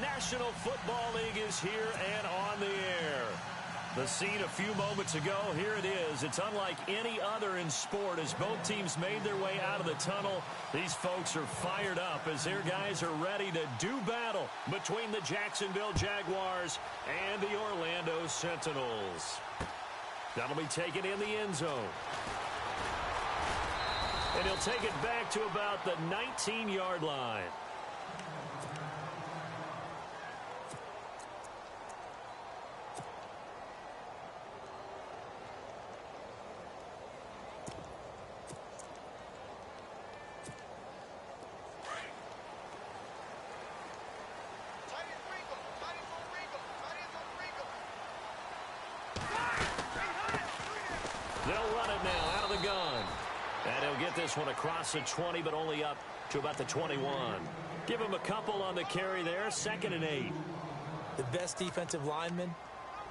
National Football League is here and on the air. The scene a few moments ago, here it is. It's unlike any other in sport as both teams made their way out of the tunnel. These folks are fired up as their guys are ready to do battle between the Jacksonville Jaguars and the Orlando Sentinels. That'll be taken in the end zone. And he'll take it back to about the 19-yard line. They'll run it now out of the gun. And he'll get this one across the 20, but only up to about the 21. Give him a couple on the carry there, 2nd and 8. The best defensive linemen,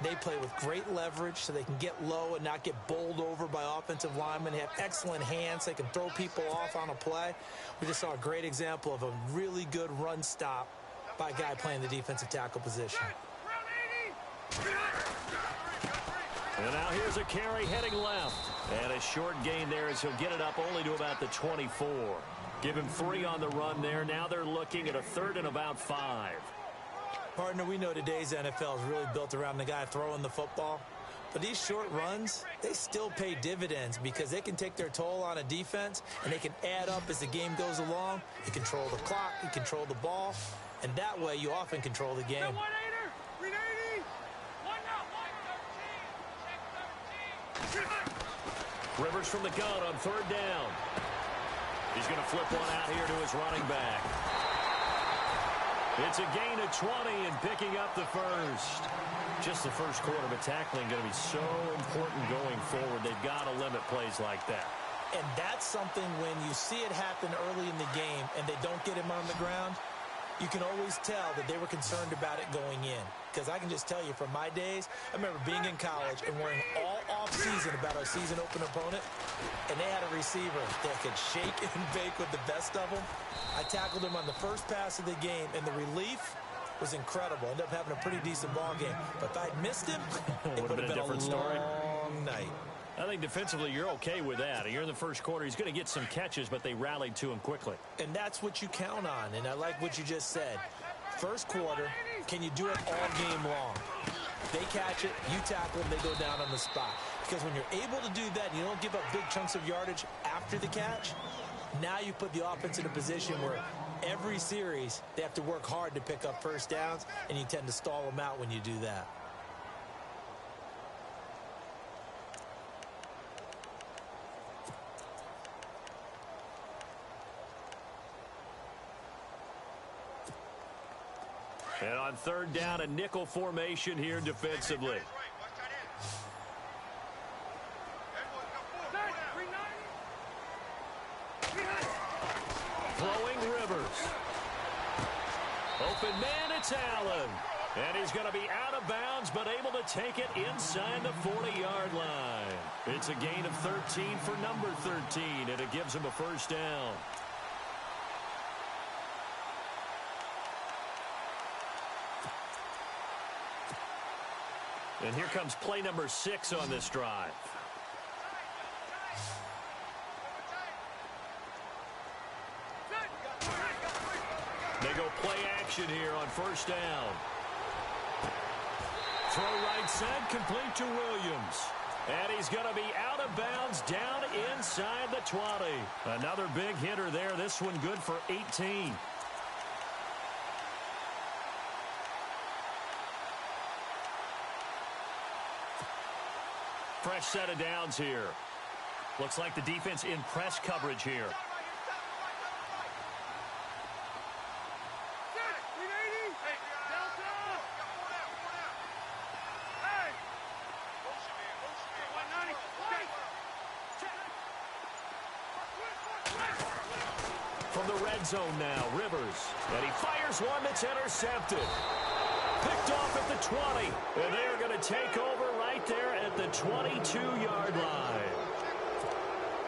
they play with great leverage so they can get low and not get bowled over by offensive linemen. They have excellent hands. They can throw people off on a play. We just saw a great example of a really good run stop by a guy playing the defensive tackle position. And now here's a carry heading left. And a short gain there as he'll get it up only to about the 24. Give him 3 on the run there. Now they're looking at a 3rd and about 5. Partner, we know today's NFL is really built around the guy throwing the football. But these short runs, they still pay dividends because they can take their toll on a defense and they can add up as the game goes along. You control the clock, you control the ball, and that way you often control the game. Rivers from the gun on 3rd down. He's going to flip one out here to his running back. It's a gain of 20 and picking up the first. Just the first quarter, but tackling going to be so important going forward. They've got to limit plays like that. And that's something when you see it happen early in the game and they don't get him on the ground, you can always tell that they were concerned about it going in. Because I can just tell you from my days, I remember being in college and worrying all off-season about our season opener opponent, and they had a receiver that could shake and bake with the best of them. I tackled him on the first pass of the game, and the relief was incredible. Ended up having a pretty decent ball game. But if I'd missed him, it would have been a different story. Long night. I think defensively you're okay with that. You're in the first quarter. He's going to get some catches, but they rallied to him quickly. And that's what you count on, and I like what you just said. First quarter, can you do it all game long? They catch it, you tackle them, they go down on the spot. Because when you're able to do that and you don't give up big chunks of yardage after the catch, now you put the offense in a position where every series they have to work hard to pick up first downs, and you tend to stall them out when you do that. And on 3rd down, a nickel formation here defensively. Throwing Rivers. Open man, it's Allen. And he's going to be out of bounds, but able to take it inside the 40-yard line. It's a gain of 13 for number 13, and it gives him a first down. And here comes play number 6 on this drive. They go play action here on 1st down. Throw right side, complete to Williams. And he's going to be out of bounds down inside the 20. Another big hitter there. This one good for 18. Fresh set of downs here. Looks like the defense in press coverage here. From the red zone now, Rivers. And he fires one that's intercepted. Picked off at the 20. And they're going to take over right there at the 22-yard line.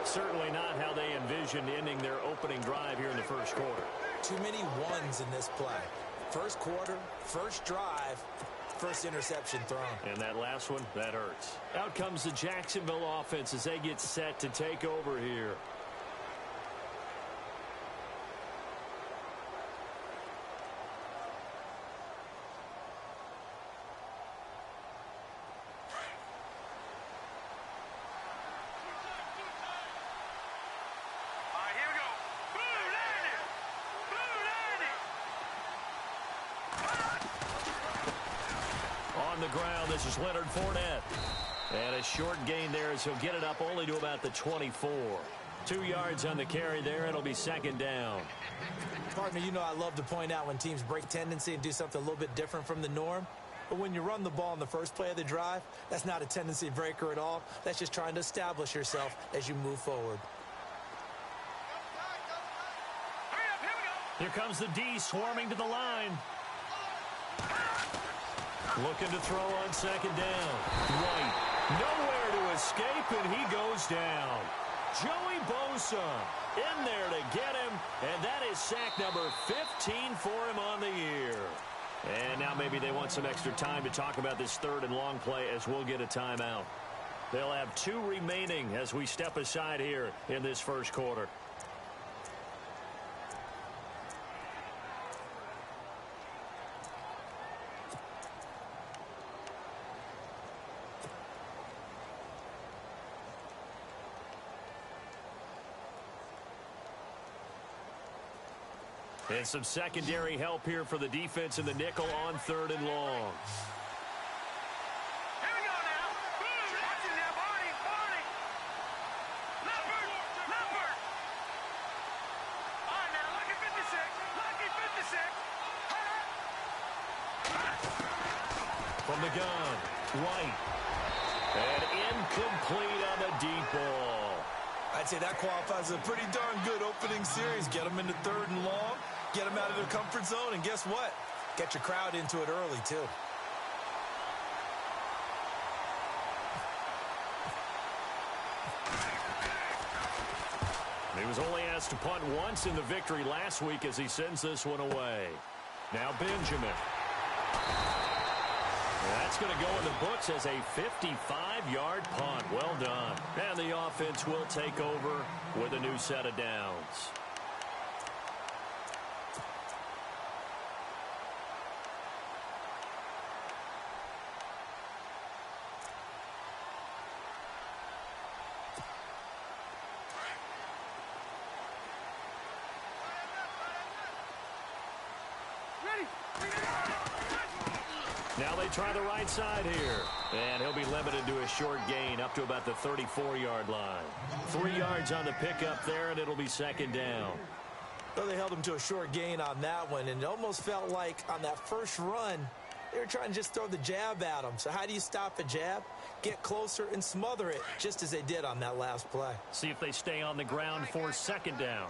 Certainly not how they envisioned ending their opening drive here in the first quarter. Too many ones in this play. First quarter, first drive, first interception thrown. And that last one, that hurts. Out comes the Jacksonville offense as they get set to take over here. On the ground, this is Leonard Fournette. And a short gain there as he'll get it up only to about the 24. 2 yards on the carry there. It'll be second down. Partner, you know I love to point out when teams break tendency and do something a little bit different from the norm. But when you run the ball in the first play of the drive, that's not a tendency breaker at all. That's just trying to establish yourself as you move forward. Here comes the D swarming to the line. Looking to throw on second down. White, nowhere to escape, and he goes down. Joey Bosa in there to get him, and that is sack number 15 for him on the year. And now maybe they want some extra time to talk about this third and long play as we'll get a timeout. They'll have 2 remaining as we step aside here in this first quarter. And some secondary help here for the defense in the nickel on third and long. Here we go now. Watch it now, Barney. Leopard. All right, now, lucky 56. From the gun, White. And incomplete on the deep ball. I'd say that qualifies as a pretty darn good opening series. Get them into third and long, get them out of their comfort zone, and guess what? Get your crowd into it early, too. He was only asked to punt once in the victory last week as he sends this one away. Now Benjamin. That's going to go in the books as a 55-yard punt. Well done. And the offense will take over with a new set of downs. Now they try the right side here. And he'll be limited to a short gain up to about the 34-yard line. 3 yards on the pickup there, and it'll be second down. Well, they held him to a short gain on that one, and it almost felt like on that first run, they were trying to just throw the jab at him. So how do you stop a jab? Get closer and smother it, just as they did on that last play. See if they stay on the ground for second down.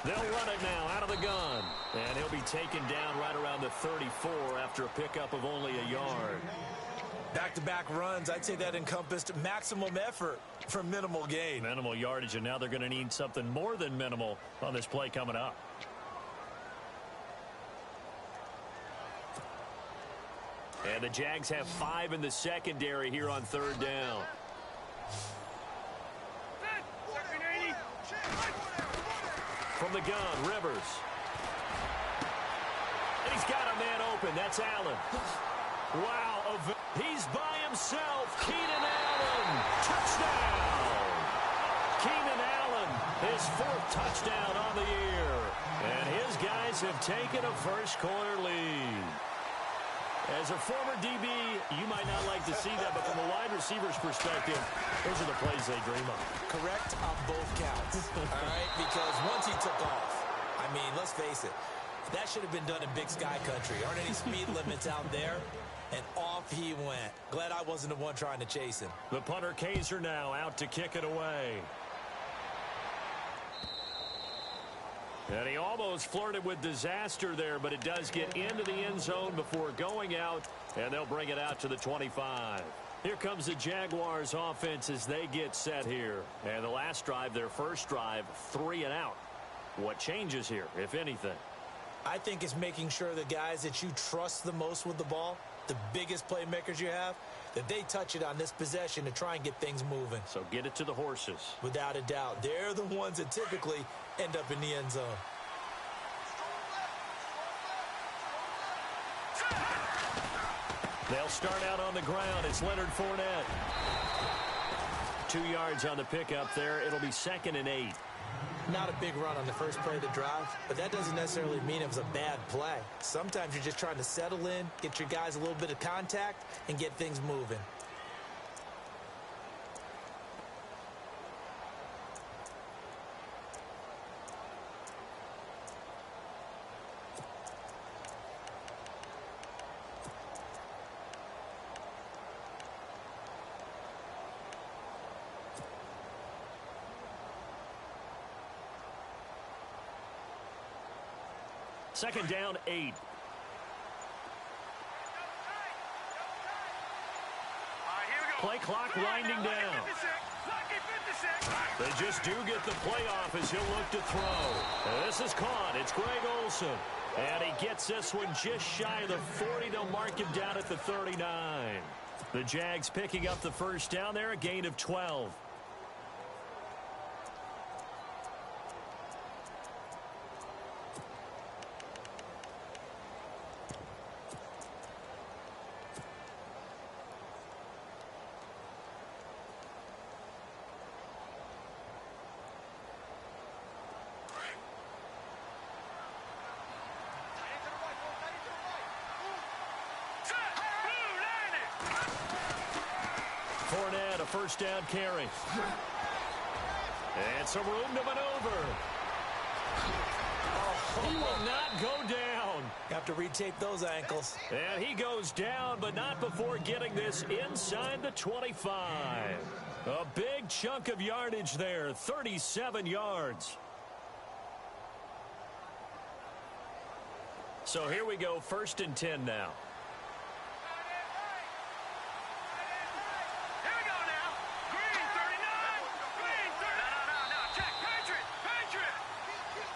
They'll run it now out of the gun. And he'll be taken down right around the 34 after a pickup of only a yard. Back-to-back runs, I'd say that encompassed maximum effort for minimal gain. Minimal yardage, and now they're going to need something more than minimal on this play coming up. And the Jags have 5 in the secondary here on third down. From the gun, Rivers. And he's got a man open. That's Allen. Wow. He's by himself. Keenan Allen. Touchdown. Keenan Allen, his 4th touchdown on the year. And his guys have taken a first quarter lead. As a former DB, you might not like to see that, but from a wide receiver's perspective, those are the plays they dream of. Correct on both counts, all right? Because once he took off, I mean, let's face it, that should have been done in Big Sky country. Aren't any speed limits out there? And off he went. Glad I wasn't the one trying to chase him. The punter Kaiser now out to kick it away. And he almost flirted with disaster there, but it does get into the end zone before going out, and they'll bring it out to the 25. Here comes the Jaguars offense as they get set here. And the last drive, their first drive, 3 and out. What changes here, if anything? I think it's making sure the guys that you trust the most with the ball, the biggest playmakers you have, that they touch it on this possession to try and get things moving. So get it to the horses. Without a doubt. They're the ones that typically end up in the end zone. They'll start out on the ground. It's Leonard Fournette. 2 yards on the pickup there. It'll be 2nd and 8. Not a big run on the first play of the drive, but that doesn't necessarily mean it was a bad play. Sometimes you're just trying to settle in, get your guys a little bit of contact, and get things moving. Second down, 8. Play clock winding down. They just do get the playoff as he'll look to throw. And this is caught. It's Greg Olsen. And he gets this one just shy of the 40. They'll mark him down at the 39. The Jags picking up the first down there, a gain of 12. Fournette, a first down carry. And some room to maneuver. Oh, he will not go down. Have to retape those ankles. And he goes down, but not before getting this inside the 25. A big chunk of yardage there, 37 yards. So here we go, 1st and 10 now.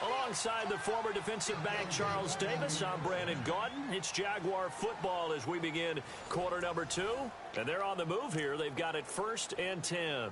Alongside the former defensive back Charles Davis, I'm Brandon Gaudin. It's Jaguar football as we begin quarter number 2. And they're on the move here. They've got it 1st and 10.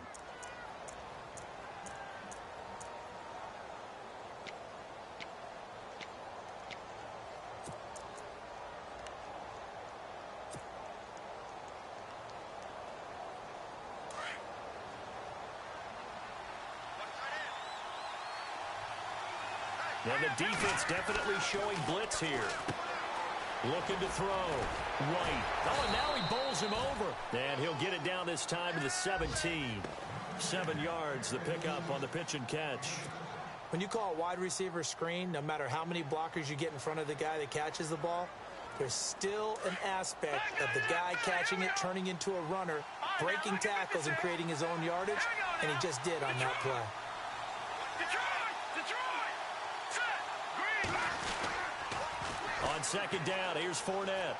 And the defense definitely showing blitz here. Looking to throw. White. Oh, and now he bowls him over. And he'll get it down this time to the 17. 7 yards, the pickup on the pitch and catch. When you call a wide receiver screen, no matter how many blockers you get in front of the guy that catches the ball, there's still an aspect of the guy catching it, turning into a runner, breaking tackles and creating his own yardage, and he just did on that play. On second down, here's Fournette.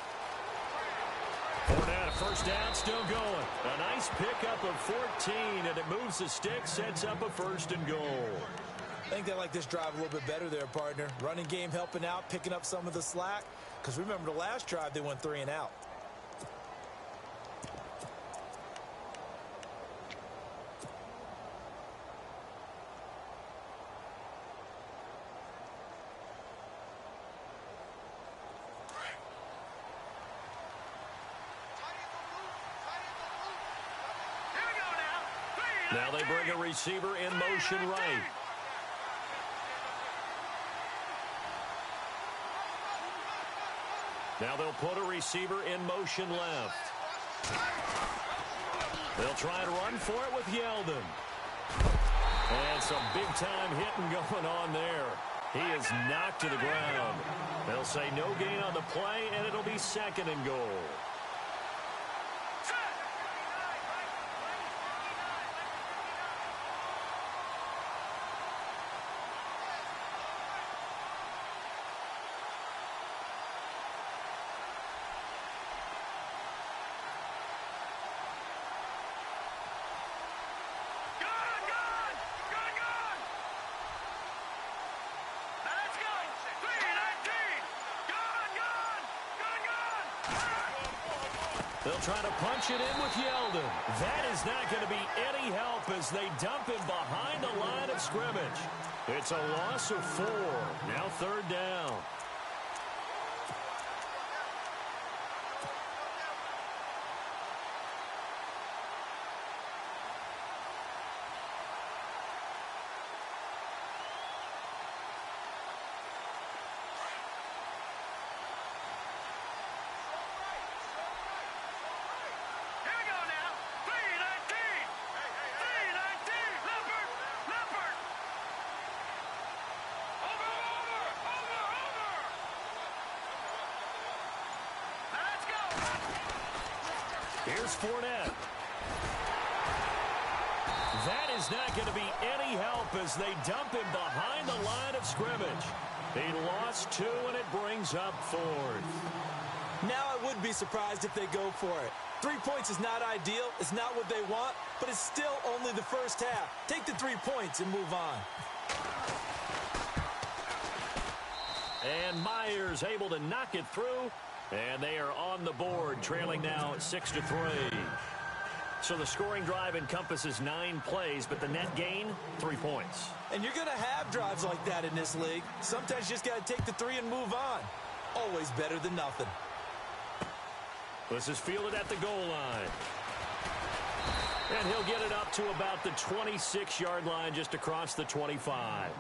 Fournette, a first down, still going. A nice pickup of 14, and it moves the stick, sets up a 1st and goal. I think they like this drive a little bit better there, partner. Running game helping out, picking up some of the slack. Because remember, the last drive, they went 3 and out. Now they bring a receiver in motion right. Now they'll put a receiver in motion left. They'll try and run for it with Yeldon. And some big-time hitting going on there. He is knocked to the ground. They'll say no gain on the play, and it'll be 2nd and goal. They'll try to punch it in with Yeldon. That is not going to be any help as they dump him behind the line of scrimmage. It's a loss of 4. Now 3rd down. Here's Fournette. That is not going to be any help as they dump him behind the line of scrimmage. He lost 2, and it brings up 4th. Now I would be surprised if they go for it. 3 points is not ideal. It's not what they want, but it's still only the first half. Take the 3 points and move on. And Myers able to knock it through. And they are on the board, trailing now 6-3. So the scoring drive encompasses 9 plays, but the net gain, 3 points. And you're going to have drives like that in this league. Sometimes you just got to take the 3 and move on. Always better than nothing. This is fielded at the goal line. And he'll get it up to about the 26-yard line, just across the 25.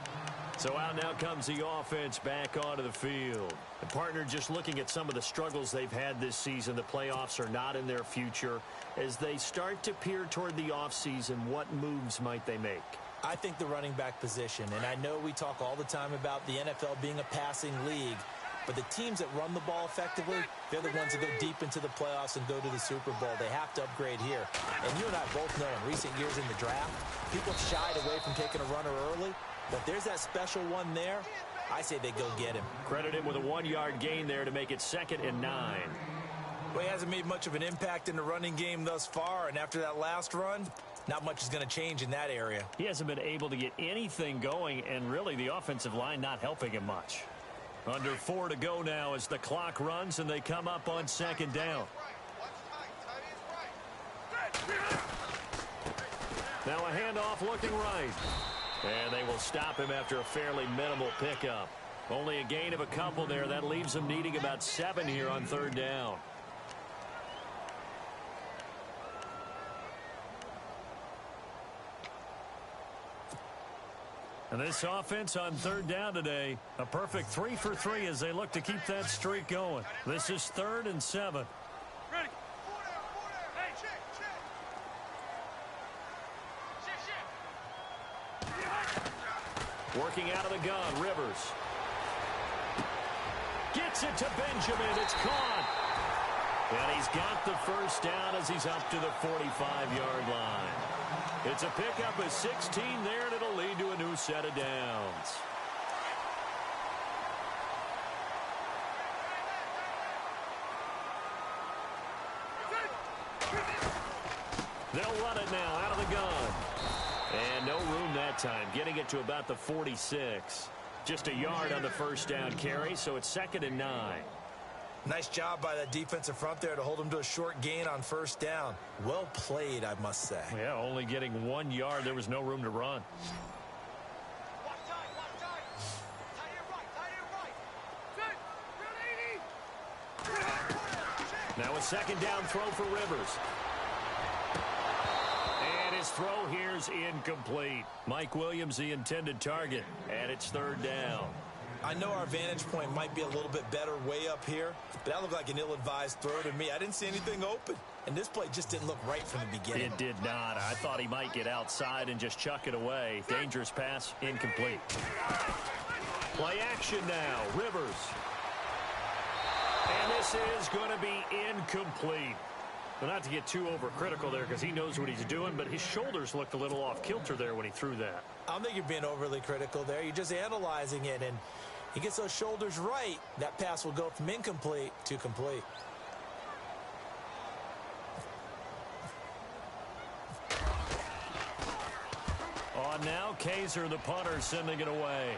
So out now comes the offense back onto the field. The partner just looking at some of the struggles they've had this season. The playoffs are not in their future. As they start to peer toward the offseason, what moves might they make? I think the running back position, and I know we talk all the time about the NFL being a passing league, but the teams that run the ball effectively, they're the ones that go deep into the playoffs and go to the Super Bowl. They have to upgrade here. And you and I both know in recent years in the draft, people shied away from taking a runner early. But there's that special one there. I say they go get him. Credit him with a 1-yard gain there to make it 2nd and 9. Well, he hasn't made much of an impact in the running game thus far, and after that last run, not much is going to change in that area. He hasn't been able to get anything going, and really the offensive line not helping him much. Under 4 to go now as the clock runs, and they come up on 2nd down. Now a handoff looking right. And they will stop him after a fairly minimal pickup. Only a gain of a couple there. That leaves them needing about 7 here on 3rd down. And this offense on 3rd down today, a perfect 3 for 3 as they look to keep that streak going. This is 3rd and 7. Ready. Hey, check. Working out of the gun, Rivers. Gets it to Benjamin. It's caught. And he's got the first down as he's up to the 45-yard line. It's a pickup of 16 there, and it'll lead to a new set of downs. They'll run it now out of the gun. And no room that time, getting it to about the 46. Just a yard on the first down carry, so it's 2nd and 9. Nice job by that defensive front there to hold him to a short gain on first down. Well played, I must say. Yeah, only getting 1 yard. There was no room to run. Now a 2nd down throw for Rivers. And his throw here's incomplete. Mike Williams, the intended target, and it's 3rd down. I know our vantage point might be a little bit better way up here, but that looked like an ill-advised throw to me. I didn't see anything open, and this play just didn't look right from the beginning. It did not. I thought he might get outside and just chuck it away. Dangerous pass, incomplete. Play action now, Rivers. And this is going to be incomplete. Well, not to get too overcritical there because he knows what he's doing, but his shoulders looked a little off kilter there when he threw that. I don't think you're being overly critical there. You're just analyzing it, and he gets those shoulders right. That pass will go from incomplete to complete. On now, Kaiser, the punter, sending it away.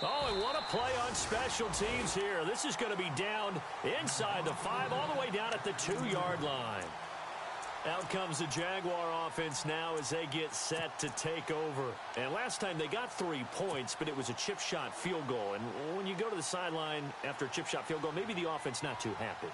Oh, And what a play on special teams here. This is going to be down inside the 5, all the way down at the 2-yard line. Out comes the Jaguar offense now as they get set to take over. And last time they got 3 points, but it was a chip shot field goal. And when you go to the sideline after a chip shot field goal, maybe the offense not too happy.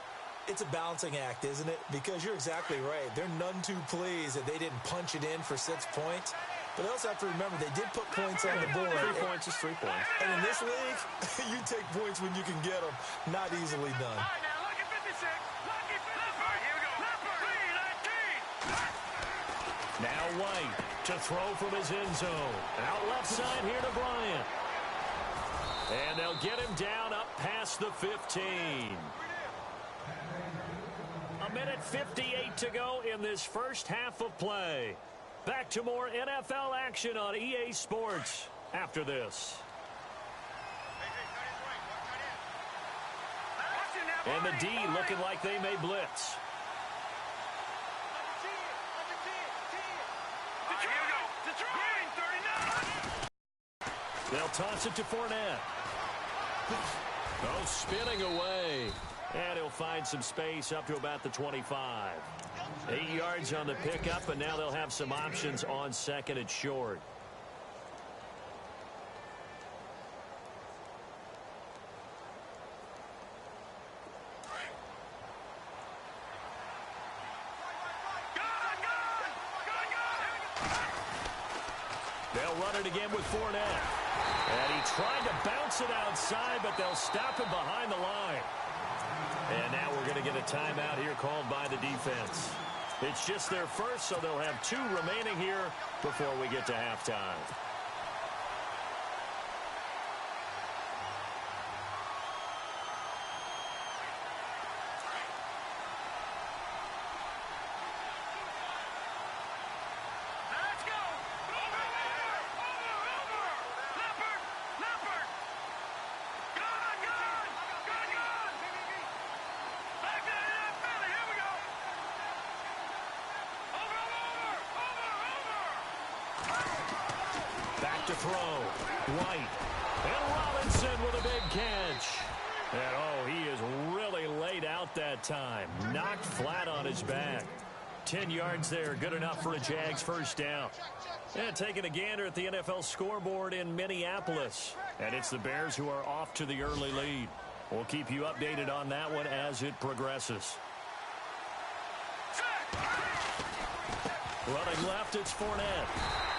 It's a balancing act, isn't it? Because you're exactly right. They're none too pleased that they didn't punch it in for 6 points. But they also have to remember they did put points on the board. 3 points is 3 points. And in this league, you take points when you can get them. Not easily done. All right, now, lucky 56. Lucky 56. All right, here we go. Now White to throw from his end zone. Out left side here to Bryant. And they'll get him down up past the 15. A minute 58 to go in this first half of play. Back to more NFL action on EA Sports after this. And the D looking like they may blitz. They'll toss it to Fournette. Oh, spinning away. And he'll find some space up to about the 25. 8 yards on the pickup, and now they'll have some options on second and short. They'll run it again with Fournette. And he tried to bounce it outside, but they'll stop him behind the line. And now we're going to get a timeout here called by the defense. It's just their first, so they'll have 2 remaining here before we get to halftime. To throw. White. And Robinson with a big catch. And, oh, he is really laid out that time. Knocked flat on his back. 10 yards there. Good enough for a Jags first down. And taking a gander at the NFL scoreboard in Minneapolis. And it's the Bears who are off to the early lead. We'll keep you updated on that one as it progresses. Running left, it's Fournette.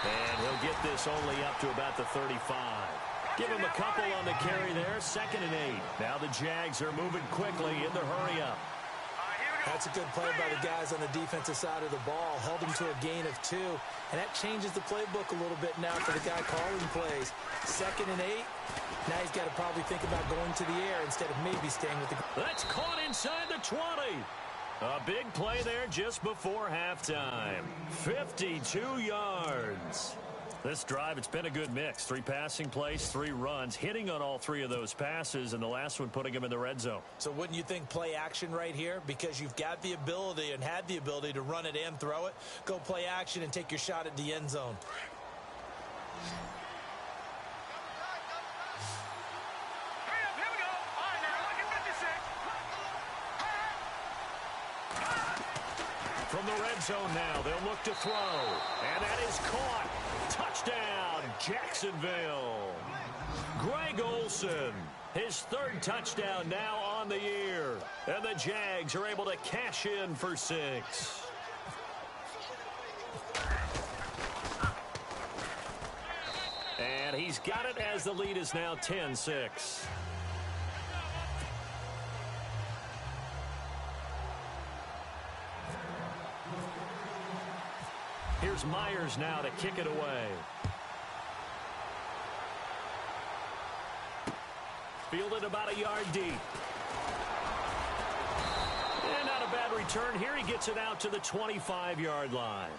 And he'll get this only up to about the 35. Give him a couple on the carry there. 2nd and 8. Now the Jags are moving quickly in the hurry-up. That's a good play by the guys on the defensive side of the ball. Held him to a gain of 2. And that changes the playbook a little bit now for the guy calling plays. 2nd and 8. Now he's got to probably think about going to the air instead of maybe staying with the... That's caught inside the 20. A big play there just before halftime. 52 yards. This drive, it's been a good mix. 3 passing plays, 3 runs, hitting on all 3 of those passes, and the last one putting him in the red zone. So wouldn't you think play action right here? Because you've got the ability and had the ability to run it and throw it. Go play action and take your shot at the end zone. From the red zone now, they'll look to throw. And that is caught. Touchdown, Jacksonville. Greg Olsen, his 3rd touchdown now on the year. And the Jags are able to cash in for 6. And he's got it as the lead is now 10-6. Here's Myers now to kick it away. Fielded about a yard deep. And not a bad return. Here he gets it out to the 25-yard line.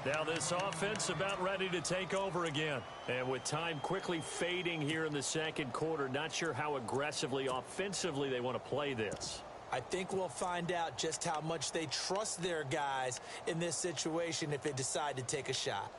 Now this offense about ready to take over again. And with time quickly fading here in the second quarter, not sure how aggressively, offensively they want to play this. I think we'll find out just how much they trust their guys in this situation if they decide to take a shot.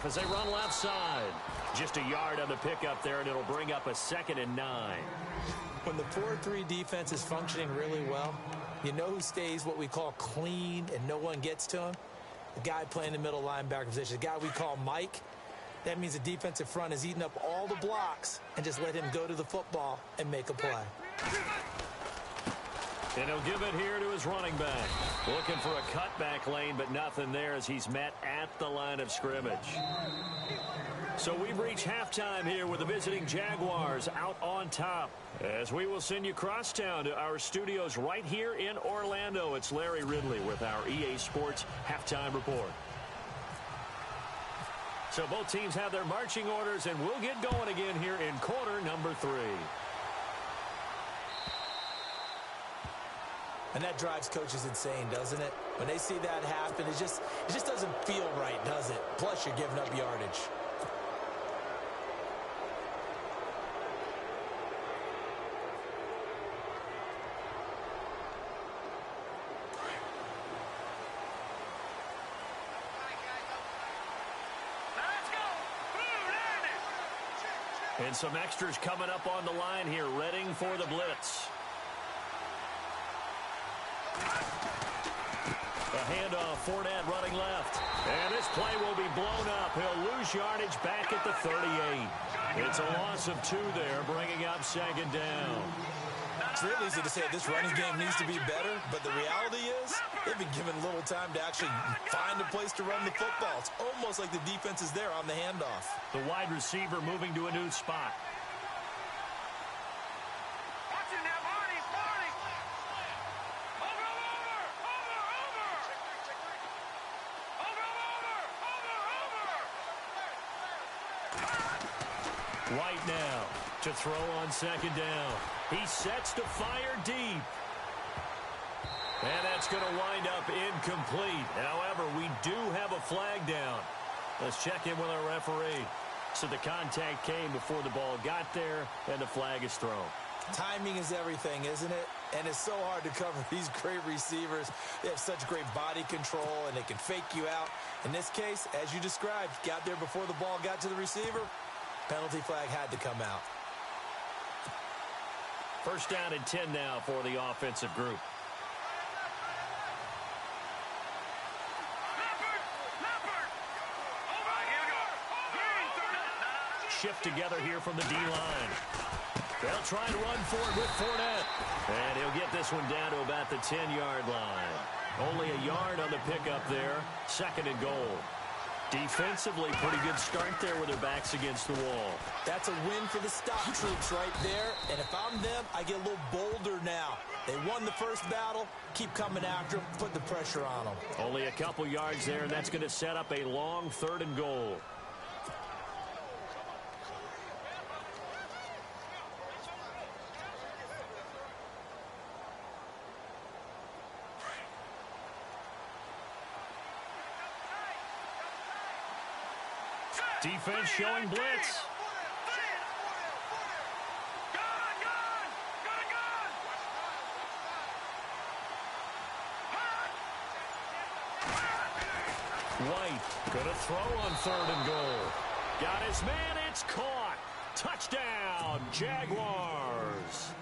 off as they run left side. Just a yard on the pickup there, and it'll bring up a 2nd and 9. When the 4-3 defense is functioning really well, you know who stays what we call clean and no one gets to him? The guy playing the middle linebacker position, the guy we call Mike. That means the defensive front has eaten up all the blocks and just let him go to the football and make a play. And he'll give it here to his running back. Looking for a cutback lane, but nothing there as he's met at the line of scrimmage. So we've reached halftime here with the visiting Jaguars out on top. As we will send you crosstown to our studios right here in Orlando. It's Larry Ridley with our EA Sports Halftime Report. So both teams have their marching orders, and we'll get going again here in quarter number 3. And that drives coaches insane, doesn't it? When they see that happen, it just doesn't feel right, does it? Plus, you're giving up yardage. And some extras coming up on the line here, readying for the blitz. A handoff, Fournette running left. And this play will be blown up. He'll lose yardage back at the 38. It's a loss of 2 there, bringing up 2nd down. It's real easy to say this running game needs to be better, but the reality is they've been given little time to actually find a place to run the football. It's almost like the defense is there on the handoff. The wide receiver moving to a new spot. Watch it now, Marty. Over. White now to throw on 2nd down. He sets to fire deep. And that's going to wind up incomplete. However, we do have a flag down. Let's check in with our referee. So the contact came before the ball got there, and the flag is thrown. Timing is everything, isn't it? And it's so hard to cover these great receivers. They have such great body control, and they can fake you out. In this case, as you described, got there before the ball got to the receiver. Penalty flag had to come out. 1st down and 10 now for the offensive group. Shift together here from the D-line. They'll try and run for it with Fournette. And he'll get this one down to about the 10-yard line. Only a yard on the pickup there. 2nd and goal. Defensively, pretty good start there with their backs against the wall. That's a win for the stop troops right there. And if I'm them, I get a little bolder now. They won the first battle. Keep coming after them. Put the pressure on them. Only a couple yards there, and that's going to set up a long 3rd and goal. Defense showing blitz. White going to throw on 3rd and goal. Got his man. It's caught. Touchdown, Jaguars.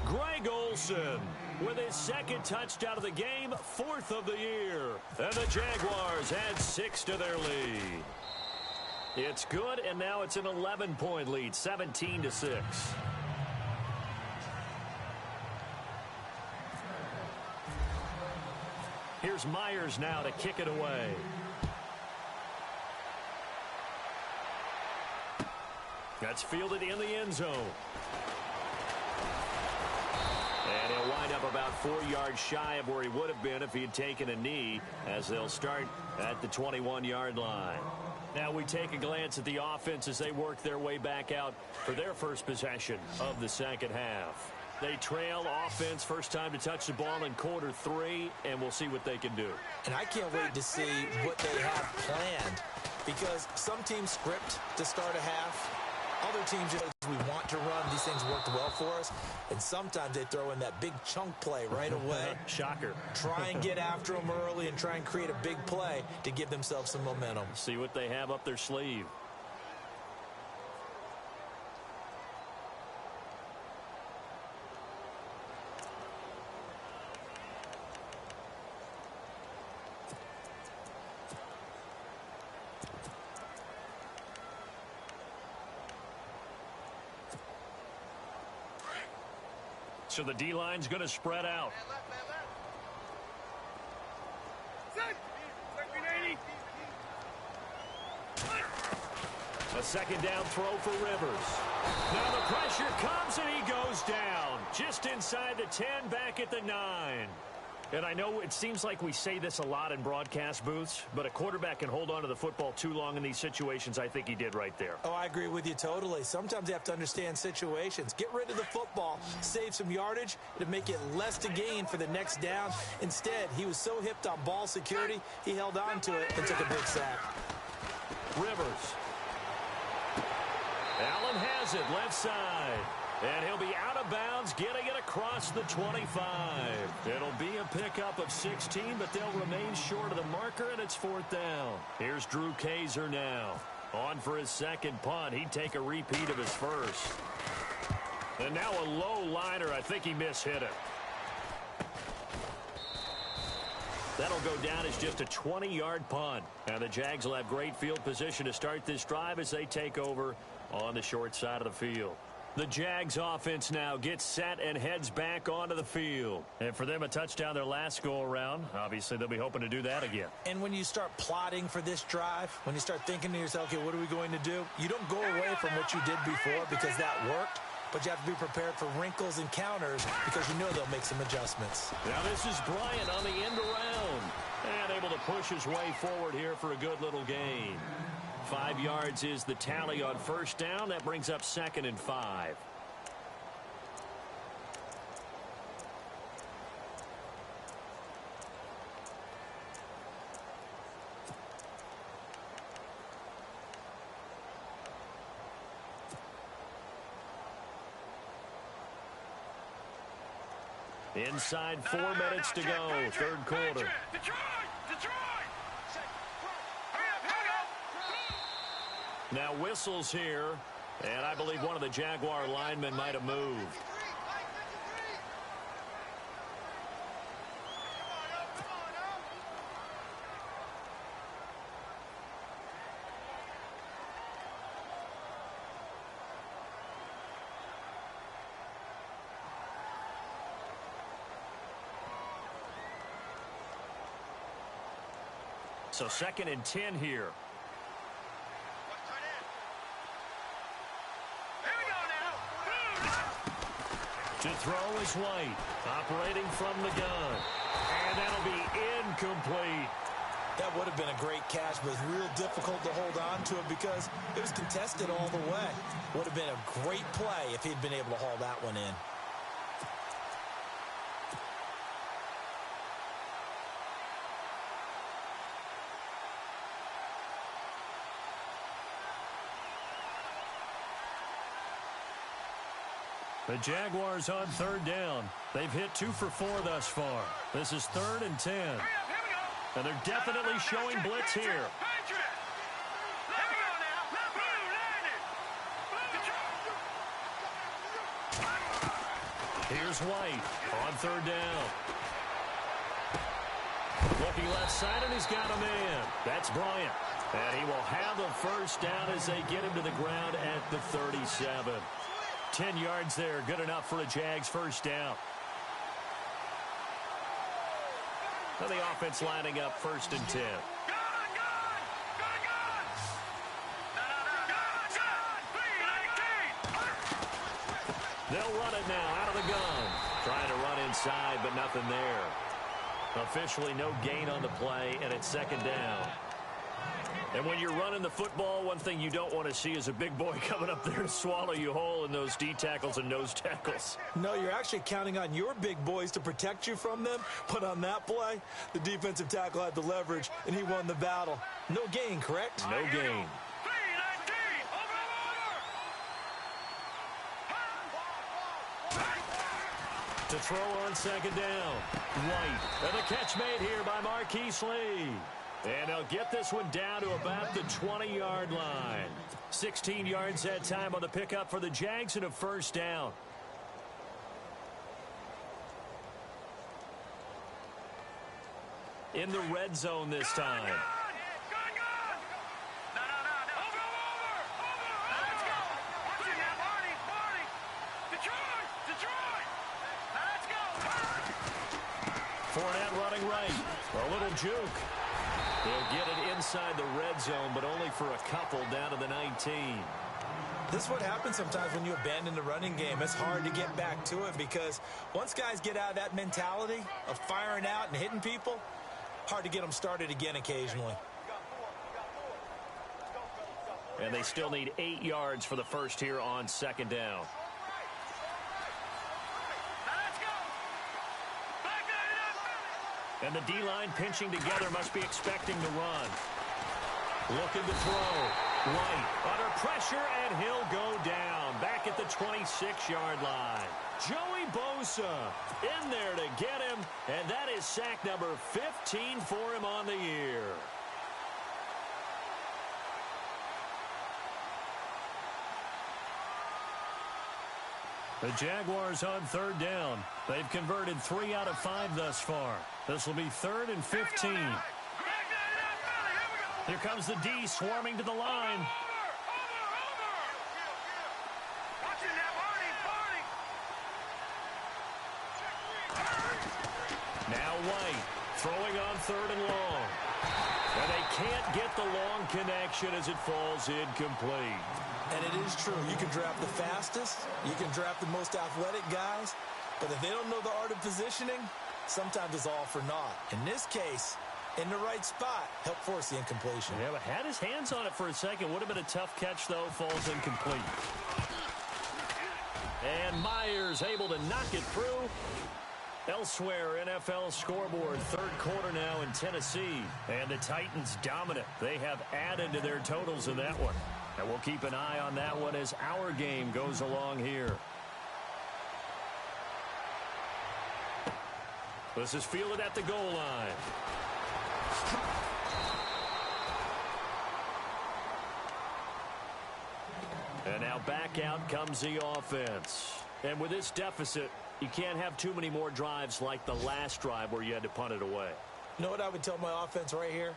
Greg Olsen with his 2nd touchdown of the game, 4th of the year. And the Jaguars add 6 to their lead. It's good, and now it's an 11-point lead, 17-6. Here's Myers now to kick it away. That's fielded in the end zone. And he'll wind up about 4 yards shy of where he would have been if he had taken a knee, as they'll start at the 21-yard line. Now we take a glance at the offense as they work their way back out for their first possession of the 2nd half. They trail offense, first time to touch the ball in quarter 3, and we'll see what they can do. And I can't wait to see what they have planned, because some teams script to start a half, Other teams, just we want to run, these things worked well for us, and sometimes they throw in that big chunk play right away. Shocker. Try and get after them early and try and create a big play to give themselves some momentum. See what they have up their sleeve. So the D-line's going to spread out. A second down throw for Rivers. Now the pressure comes and he goes down. Just inside the 10, back at the 9. And I know it seems like we say this a lot in broadcast booths, but a quarterback can hold on to the football too long in these situations. I think he did right there. Oh, I agree with you totally. Sometimes you have to understand situations. Get rid of the football, save some yardage to make it less to gain for the next down. Instead, he was so hipped on ball security, he held on to it and took a big sack. Rivers. Allen has it left side. And he'll be out of bounds, getting it across the 25. It'll be a pickup of 16, but they'll remain short of the marker, and it's 4th down. Here's Drew Kaiser now. On for his second punt. He'd take a repeat of his first. And now a low liner. I think he mishit it. That'll go down as just a 20-yard punt. And the Jags will have great field position to start this drive as they take over on the short side of the field. The Jags offense now gets set and heads back onto the field. And for them, a touchdown their last go-around. Obviously, they'll be hoping to do that again. And when you start plotting for this drive, when you start thinking to yourself, okay, what are we going to do? You don't go away from what you did before because that worked, but you have to be prepared for wrinkles and counters because you know they'll make some adjustments. Now this is Bryant on the end around. And able to push his way forward here for a good little gain. 5 yards is the tally on first down. That brings up 2nd and 5. Inside 4 minutes to go, third quarter. Now whistles here, and I believe one of the Jaguar linemen might have moved. So 2nd and 10 here. To throw is White, operating from the gun. And that'll be incomplete. That would have been a great catch, but it's real difficult to hold on to it because it was contested all the way. Would have been a great play if he'd been able to haul that one in. The Jaguars on 3rd down. They've hit 2 for 4 thus far. This is 3rd and 10. And they're definitely showing blitz here. Here's White on 3rd down. Looking left side, and he's got a man. That's Bryant. And he will have the first down as they get him to the ground at the 37. 10 yards there, good enough for a Jags first down. And the offense lining up 1st and 10. They'll run it now out of the gun. Trying to run inside, but nothing there. Officially no gain on the play, and it's 2nd down. And when you're running the football, one thing you don't want to see is a big boy coming up there to swallow you whole in those D tackles and nose tackles. No, you're actually counting on your big boys to protect you from them. But on that play, the defensive tackle had the leverage, and he won the battle. No gain, correct? No gain. To throw on second down. White. And the catch made here by Marquise Lee. And they'll get this one down to about the 20-yard line. 16 yards that time on the pickup for the Jags and a first down. In the red zone this time. Good. No. Over. Let's go. Watch it now, Marty. Detroit. Now let's go. Fournette running right. A little juke. They'll get it inside the red zone, but only for a couple down to the 19. This is what happens sometimes when you abandon the running game. It's hard to get back to it because once guys get out of that mentality of firing out and hitting people, hard to get them started again occasionally. And they still need 8 yards for the first here on second down. And the D-line pinching together must be expecting to run. Looking to throw. White under pressure, and he'll go down. Back at the 26-yard line. Joey Bosa in there to get him, and that is sack number 15 for him on the year. The Jaguars on third down. They've converted 3 out of 5 thus far. This will be 3rd and 15. Here comes the D swarming to the line. Watch it now, Marty. Now White throwing on 3rd and long. And they can't get the long connection as it falls incomplete. And it is true. You can draft the fastest. You can draft the most athletic guys. But if they don't know the art of positioning, sometimes it's all for naught. In this case, in the right spot, helped force the incompletion. Yeah, but had his hands on it for a second. Would have been a tough catch, though. Falls incomplete. And Myers able to knock it through. Elsewhere, NFL scoreboard, 3rd quarter now in Tennessee. And the Titans dominant. They have added to their totals in that one. And we'll keep an eye on that one as our game goes along here. This is fielded at the goal line. And now back out comes the offense. And with this deficit, you can't have too many more drives like the last drive where you had to punt it away. You know what I would tell my offense right here?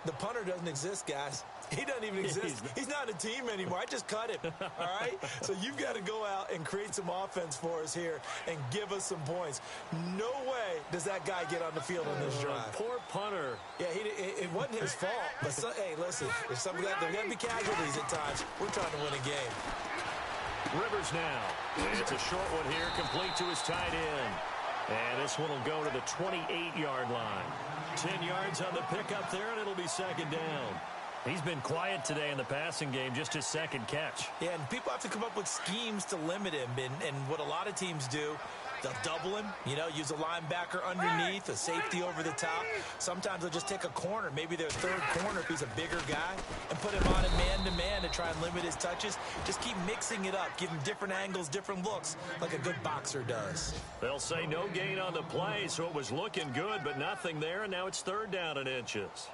The punter doesn't exist, guys. He doesn't even exist. He's not a team anymore. I just cut him, all right? So you've got to go out and create some offense for us here and give us some points. No way does that guy get on the field on this drive. Poor punter. Yeah, it wasn't his fault. But, hey, listen, there's got to be casualties at times. We're trying to win a game. Rivers now. And it's a short one here, complete to his tight end. And this one will go to the 28-yard line. 10 yards on the pickup there, and it'll be second down. He's been quiet today in the passing game, just his second catch. Yeah, and people have to come up with schemes to limit him. And what a lot of teams do, they'll double him, use a linebacker underneath, a safety over the top. Sometimes they'll just take a corner, maybe their 3rd corner if he's a bigger guy, and put him on a man-to-man to try and limit his touches. Just keep mixing it up, give him different angles, different looks, like a good boxer does. They'll say no gain on the play, so it was looking good, but nothing there, and now it's 3rd down and inches.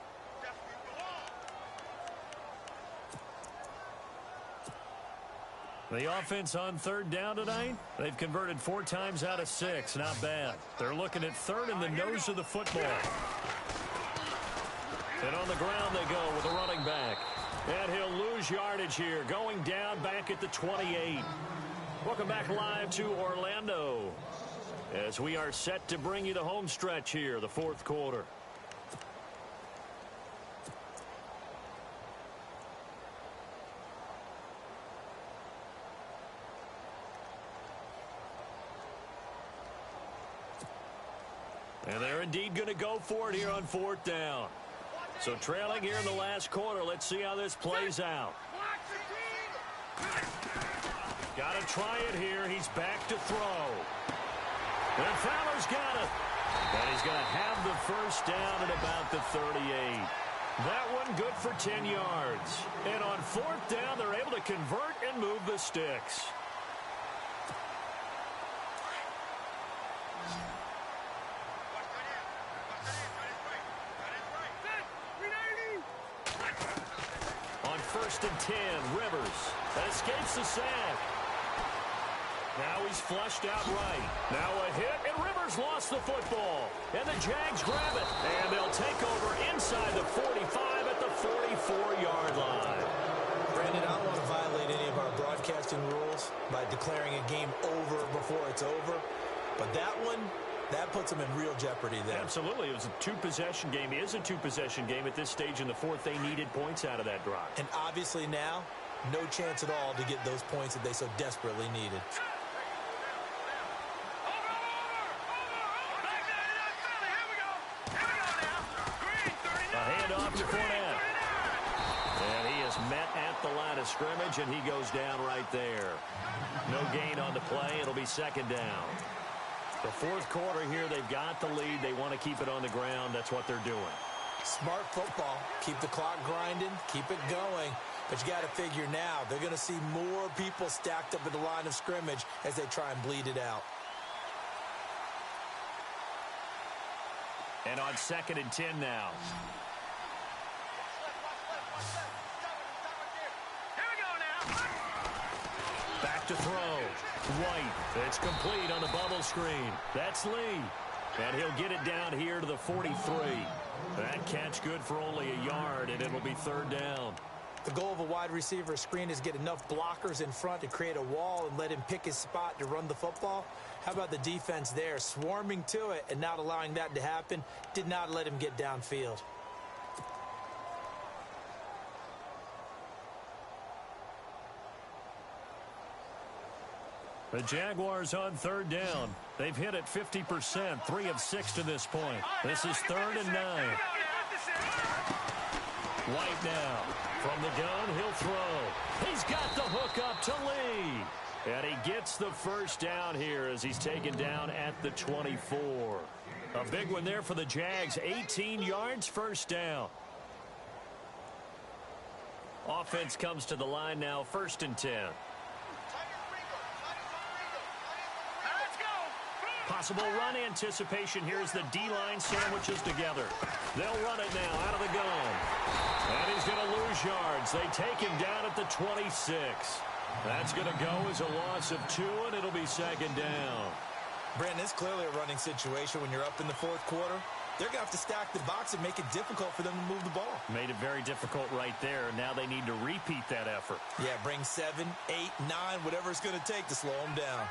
The offense on 3rd down tonight, they've converted 4 times out of 6. Not bad. They're looking at 3rd in the nose of the football. And on the ground they go with a running back. And he'll lose yardage here, going down back at the 28. Welcome back live to Orlando as we are set to bring you the home stretch here, the 4th quarter. And they're indeed going to go for it here on 4th down. So trailing here in the last quarter. Let's see how this plays out. Got to try it here. He's back to throw. And Fowler's got it. And he's going to have the first down at about the 38. That one good for 10 yards. And on 4th down, they're able to convert and move the sticks. First and 10, Rivers. That escapes the sack. Now he's flushed out right. Now a hit, and Rivers lost the football. And the Jags grab it. And they'll take over inside the 45 at the 44-yard line. Brandon, I don't want to violate any of our broadcasting rules by declaring a game over before it's over. But that one, that puts them in real jeopardy there. Absolutely. It was a two-possession game. It is a two-possession game at this stage in the fourth. They needed points out of that drive. And obviously now, no chance at all to get those points that they so desperately needed. And he is met at the line of scrimmage, and he goes down right there. No gain on the play. It'll be second down. The fourth quarter here, they've got the lead. They want to keep it on the ground. That's what they're doing. Smart football. Keep the clock grinding. Keep it going. But you got to figure now, they're going to see more people stacked up at the line of scrimmage as they try and bleed it out. And on second and 10 now. Back to throw. White. It's complete on the bubble screen. That's Lee. And he'll get it down here to the 43. That catch good for only a yard, and it'll be third down. The goal of a wide receiver screen is get enough blockers in front to create a wall and let him pick his spot to run the football. How about the defense there, swarming to it and not allowing that to happen? Did not let him get downfield. The Jaguars on third down. They've hit it 50%, 3 of 6 to this point. This is third and 9. White now. From the gun, he'll throw. He's got the hook up to Lee. And he gets the first down here as he's taken down at the 24. A big one there for the Jags. 18 yards, first down. Offense comes to the line now, first and 10. Possible run anticipation here as the D-line sandwiches together. They'll run it now out of the gun. And he's going to lose yards. They take him down at the 26. That's going to go as a loss of 2, and it'll be second down. Brandon, it's clearly a running situation when you're up in the fourth quarter. They're going to have to stack the box and make it difficult for them to move the ball. Made it very difficult right there. Now they need to repeat that effort. Yeah, bring 7, 8, 9, whatever it's going to take to slow them down.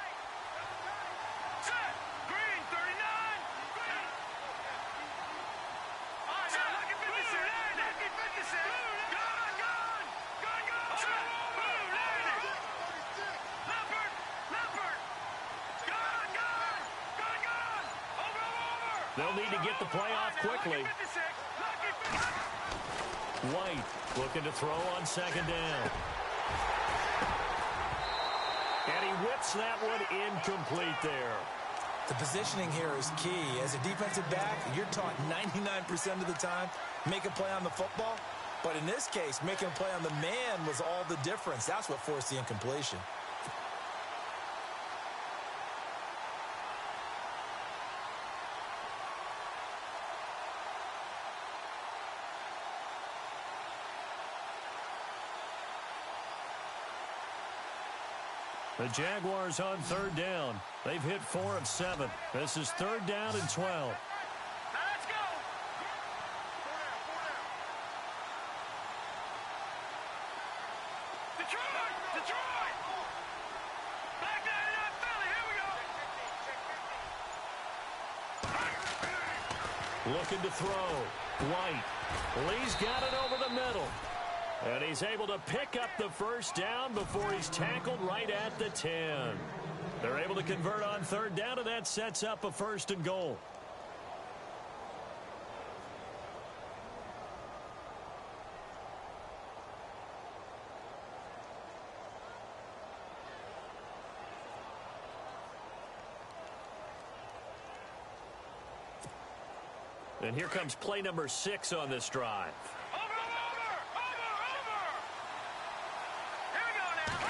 They'll need to get the play off quickly. White looking to throw on second down. And he whips that one incomplete there. The positioning here is key. As a defensive back, you're taught 99% of the time, make a play on the football. But in this case, making a play on the man was all the difference. That's what forced the incompletion. The Jaguars on third down. They've hit 4 of 7. This is third down and 12. Let's go. Detroit! Back down in that Philly. Here we go. Looking to throw. White. Lee's got it over the middle. And he's able to pick up the first down before he's tackled right at the 10. They're able to convert on third down, and that sets up a first and goal. And here comes play number 6 on this drive. Here we go now.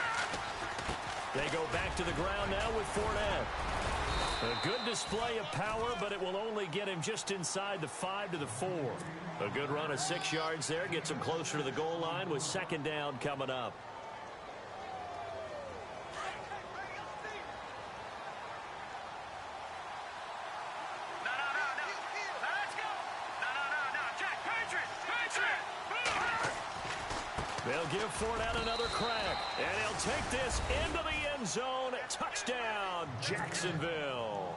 They go back to the ground now with Fournette. A good display of power, but it will only get him just inside the 5 to the 4. A good run of 6 yards there gets him closer to the goal line with second down coming up. They'll give Fournette another crack, and he'll take this into the end zone. Touchdown, Jacksonville.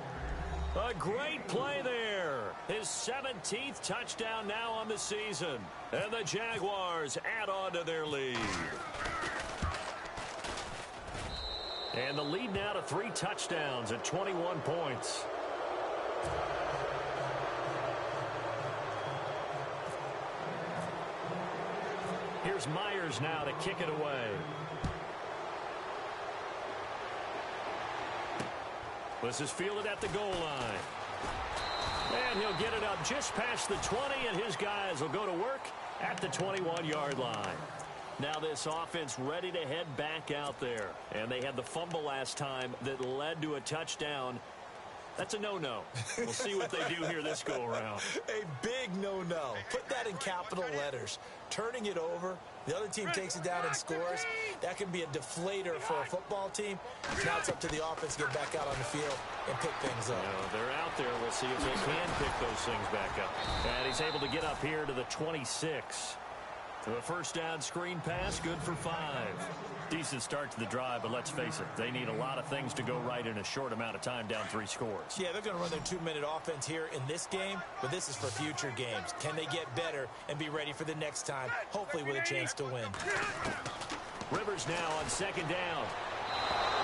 A great play there. His 17th touchdown now on the season. And the Jaguars add on to their lead. And the lead now to 3 touchdowns at 21 points. Here's Myers now to kick it away. This is fielded at the goal line. And he'll get it up just past the 20, and his guys will go to work at the 21-yard line. Now this offense ready to head back out there. And they had the fumble last time that led to a touchdown. That's a no-no. We'll see what they do here this go-around. A big no-no. Put that in capital letters. Turning it over, the other team takes it down and scores. That can be a deflator for a football team. Now it's up to the offense to get back out on the field and pick things up. They're out there. We'll see if they can pick those things back up. And he's able to get up here to the 26. To a first down screen pass, good for 5. Decent start to the drive, but let's face it, they need a lot of things to go right in a short amount of time, down 3 scores. Yeah, they're going to run their 2-minute offense here in this game, but this is for future games. Can they get better and be ready for the next time, hopefully with a chance to win? Rivers now on second down.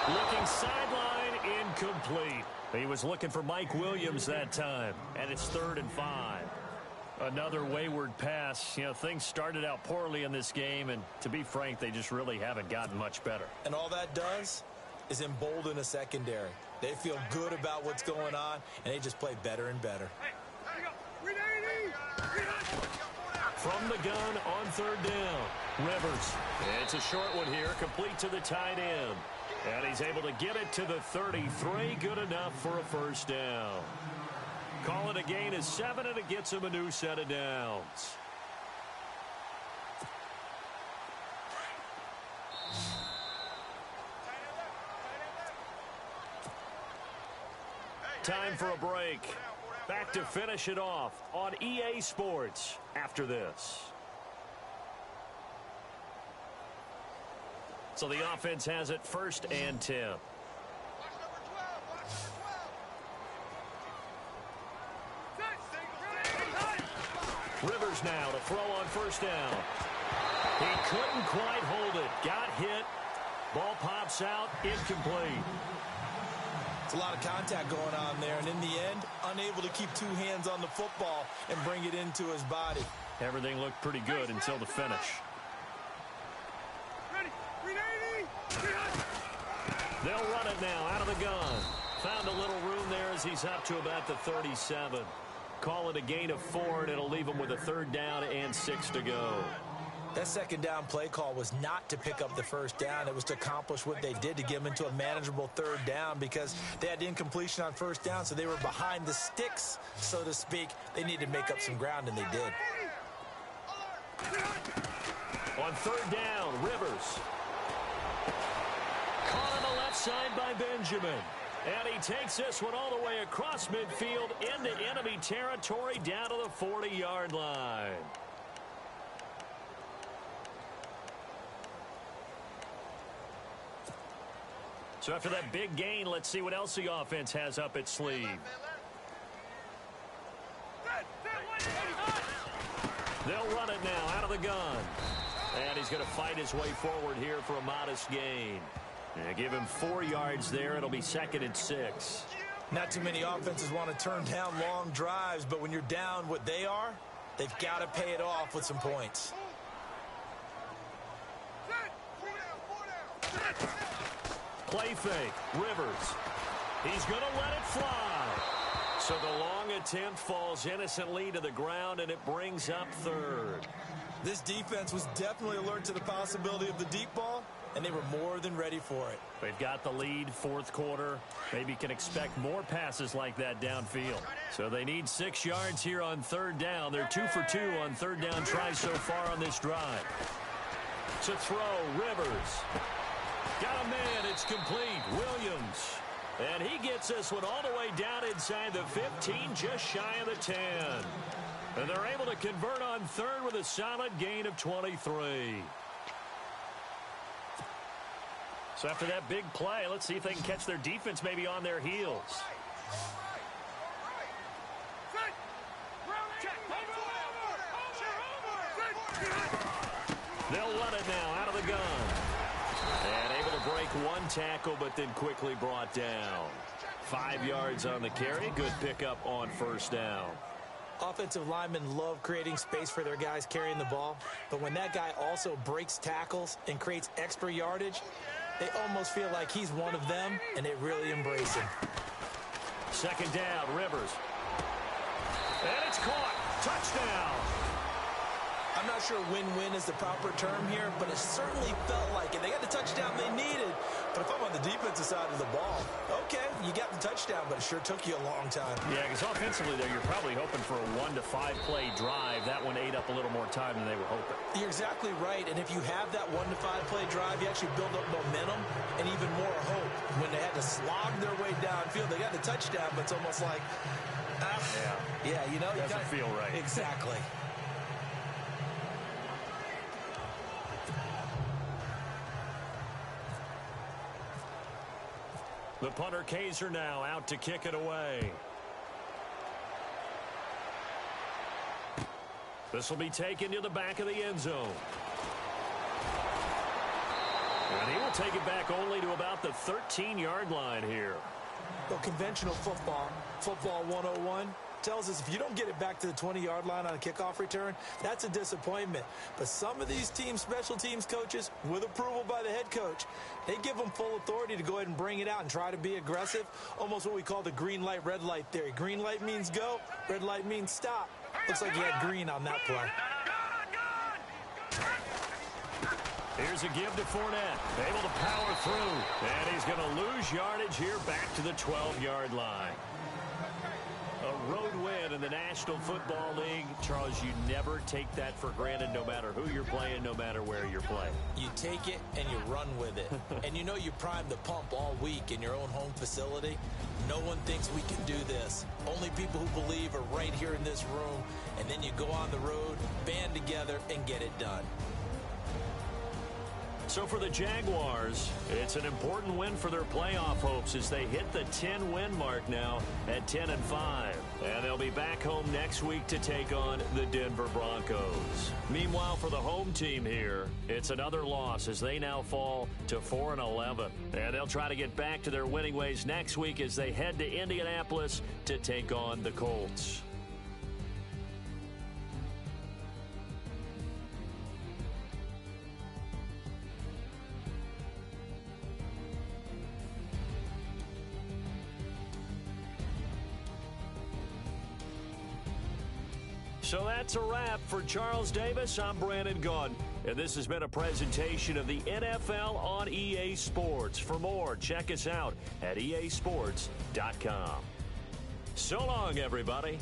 Looking sideline, incomplete. He was looking for Mike Williams that time, and it's 3rd and 5. Another wayward pass. You know, things started out poorly in this game, and to be frank, they just really haven't gotten much better. And all that does is embolden a secondary. They feel good about what's going on, and they just play better and better. From the gun on 3rd down, Rivers. It's a short one here, complete to the tight end. And he's able to get it to the 33, good enough for a first down. Call it a gain of 7, and it gets him a new set of downs. Time for a break. Back to finish it off on EA Sports after this. So the offense has it 1st and 10. Rivers now to throw on first down. He couldn't quite hold it. Got hit. Ball pops out. Incomplete. It's a lot of contact going on there, and in the end, unable to keep 2 hands on the football and bring it into his body. Everything looked pretty good until the finish. They'll run it now out of the gun. Found a little room there as he's up to about the 37. Call it a gain of 4, and it'll leave him with a 3rd down and 6 to go. That second down play call was not to pick up the first down. It was to accomplish what they did, to get them into a manageable 3rd down, because they had incompletion on first down, so they were behind the sticks, so to speak. They needed to make up some ground, and they did. On 3rd down, Rivers. Caught on the left side by Benjamin. And he takes this one all the way across midfield into enemy territory down to the 40-yard line. So after that big gain, let's see what else the offense has up its sleeve. They'll run it now out of the gun. And he's going to fight his way forward here for a modest gain. Give him 4 yards there. It'll be 2nd and 6. Not too many offenses want to turn down long drives, but when you're down what they are, they've got to pay it off with some points. Play fake. Rivers. He's going to let it fly. So the long attempt falls innocently to the ground, and it brings up 3rd. This defense was definitely alert to the possibility of the deep ball, and they were more than ready for it. They've got the lead, fourth quarter. Maybe can expect more passes like that downfield. So they need 6 yards here on third down. They're 2 for 2 on third down tries so far on this drive. To throw, Rivers. Got a man, it's complete. Williams. And he gets this one all the way down inside the 15, just shy of the 10. And they're able to convert on third with a solid gain of 23. So after that big play, let's see if they can catch their defense maybe on their heels. They'll run it now out of the gun. And able to break one tackle, but then quickly brought down. 5 yards on the carry. Good pickup on first down. Offensive linemen love creating space for their guys carrying the ball, but when that guy also breaks tackles and creates extra yardage, they almost feel like he's one of them, and they really embrace him. Second down, Rivers. And it's caught. Touchdown. I'm not sure win-win is the proper term here, but it certainly felt like it. They got the touchdown they needed, but if I'm on the defensive side of the ball, okay, you got the touchdown, but it sure took you a long time. Yeah, because offensively, though, you're probably hoping for a 1 to 5 play drive. That one ate up a little more time than they were hoping. You're exactly right, and if you have that 1 to 5 play drive, you actually build up momentum and even more hope. When they had to slog their way downfield, they got the touchdown, but it's almost like, yeah, you know, doesn't feel right. Exactly. The punter Kaiser now out to kick it away. This will be taken to the back of the end zone. And he will take it back only to about the 13-yard line here. Well, conventional football 101, tells us if you don't get it back to the 20-yard line on a kickoff return, that's a disappointment. But some of these teams, special teams coaches, with approval by the head coach, they give them full authority to go ahead and bring it out and try to be aggressive, almost what we call the green light, red light theory. Green light means go, red light means stop. Looks like he had green on that play. Here's a give to Fournette, able to power through, and he's going to lose yardage here back to the 12-yard line. A road win in the National Football League. Charles, you never take that for granted no matter who you're playing, no matter where you're playing. You take it and you run with it. And you know you primed the pump all week in your own home facility. No one thinks we can do this. Only people who believe are right here in this room. And then you go on the road, band together, and get it done. So for the Jaguars, it's an important win for their playoff hopes as they hit the 10-win mark now at 10-5. And they'll be back home next week to take on the Denver Broncos. Meanwhile, for the home team here, it's another loss as they now fall to 4-11. And they'll try to get back to their winning ways next week as they head to Indianapolis to take on the Colts. So that's a wrap. For Charles Davis, I'm Brandon Gunn. And this has been a presentation of the NFL on EA Sports. For more, check us out at easports.com. So long, everybody.